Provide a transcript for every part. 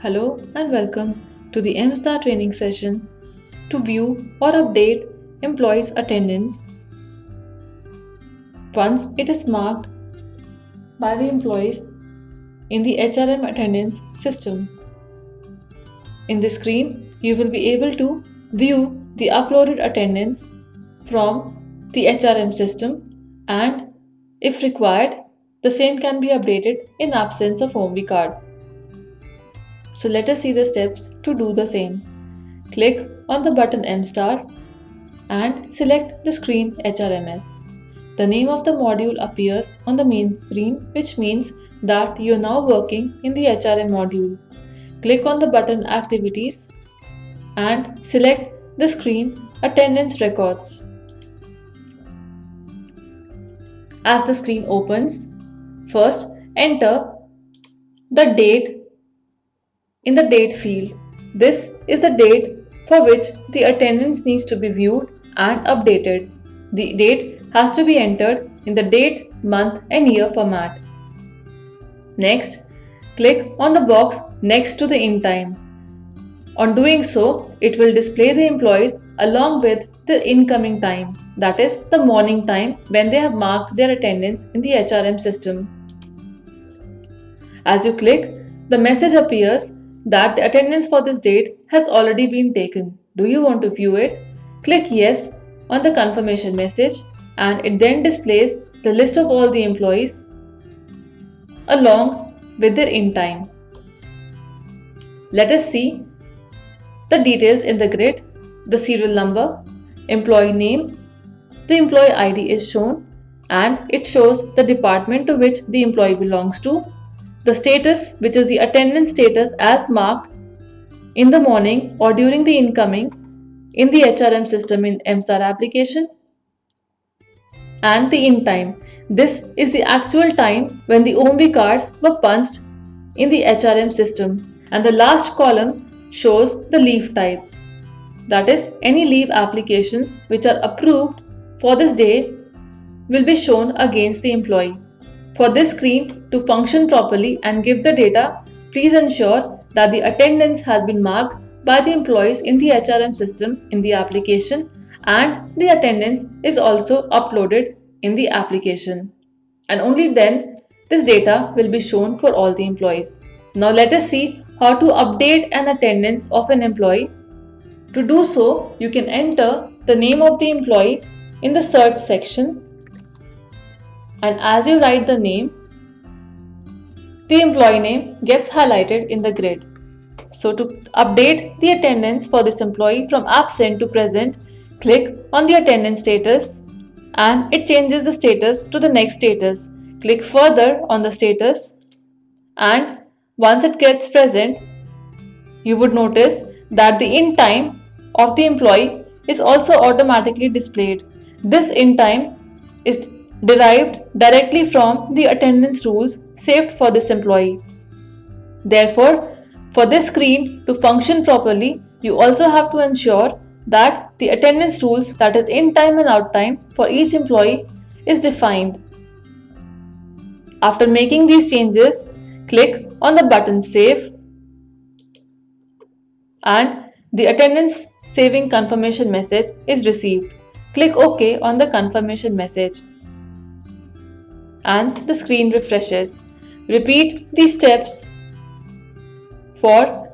Hello and welcome to the MSTAR training session to view or update employees' attendance once it is marked by the employees in the HRM attendance system. In this screen, you will be able to view the uploaded attendance from the HRM system and, if required, the same can be updated in absence of OMB card. So let us see the steps to do the same. Click on the button MSTAR and select the screen HRMS. The name of the module appears on the main screen, which means that you are now working in the HRM module. Click on the button Activities and select the screen Attendance Records. As the screen opens, first enter the date in the date field. This is the date for which the attendance needs to be viewed and updated. The date has to be entered in the date, month and year format. Next, click on the box next to the in time. On doing so, it will display the employees along with the incoming time, that is the morning time when they have marked their attendance in the HRM system. As you click, the message appears that the attendance for this date has already been taken. Do you want to view it? Click Yes on the confirmation message and it then displays the list of all the employees along with their in time. Let us see the details in the grid. The serial number, employee name, the employee ID is shown and it shows the department to which the employee belongs to. The status, which is the attendance status as marked in the morning or during the incoming in the HRM system in MSTAR application, and the in time. This is the actual time when the OMB cards were punched in the HRM system, and the last column shows the leave type. That is, any leave applications which are approved for this day will be shown against the employee. For this screen to function properly and give the data, please ensure that the attendance has been marked by the employees in the HRM system in the application and the attendance is also uploaded in the application. And only then this data will be shown for all the employees. Now let us see how to update an attendance of an employee. To do so, you can enter the name of the employee in the search section. And as you write the name, the employee name gets highlighted in the grid. So to update the attendance for this employee from absent to present, click on the attendance status and it changes the status to the next status. Click further on the status and once it gets present, you would notice that the in time of the employee is also automatically displayed. This in time is derived directly from the attendance rules saved for this employee. Therefore, for this screen to function properly, you also have to ensure that the attendance rules, that is in time and out time for each employee, is defined. After making these changes, click on the button Save and the attendance saving confirmation message is received. Click OK on the confirmation message and the screen refreshes. Repeat these steps for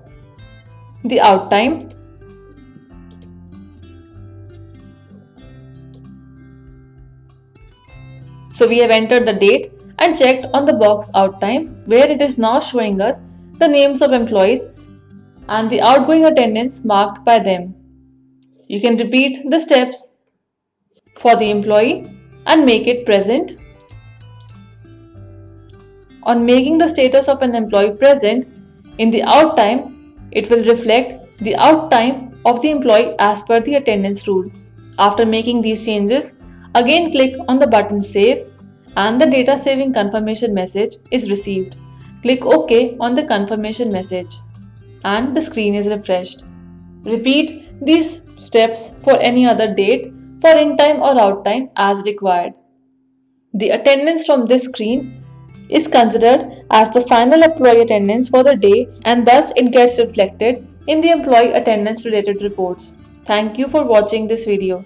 the out time So we have entered the date and checked on the box out time where it is now showing us the names of employees and the outgoing attendance marked by them. You can repeat the steps for the employee and make it present. On making the status of an employee present, in the out time, it will reflect the out time of the employee as per the attendance rule. After making these changes, again click on the button Save and the data saving confirmation message is received. Click OK on the confirmation message and the screen is refreshed. Repeat these steps for any other date for in time or out time as required. The attendance from this screen is considered as the final employee attendance for the day, and thus it gets reflected in the employee attendance related reports. Thank you for watching this video.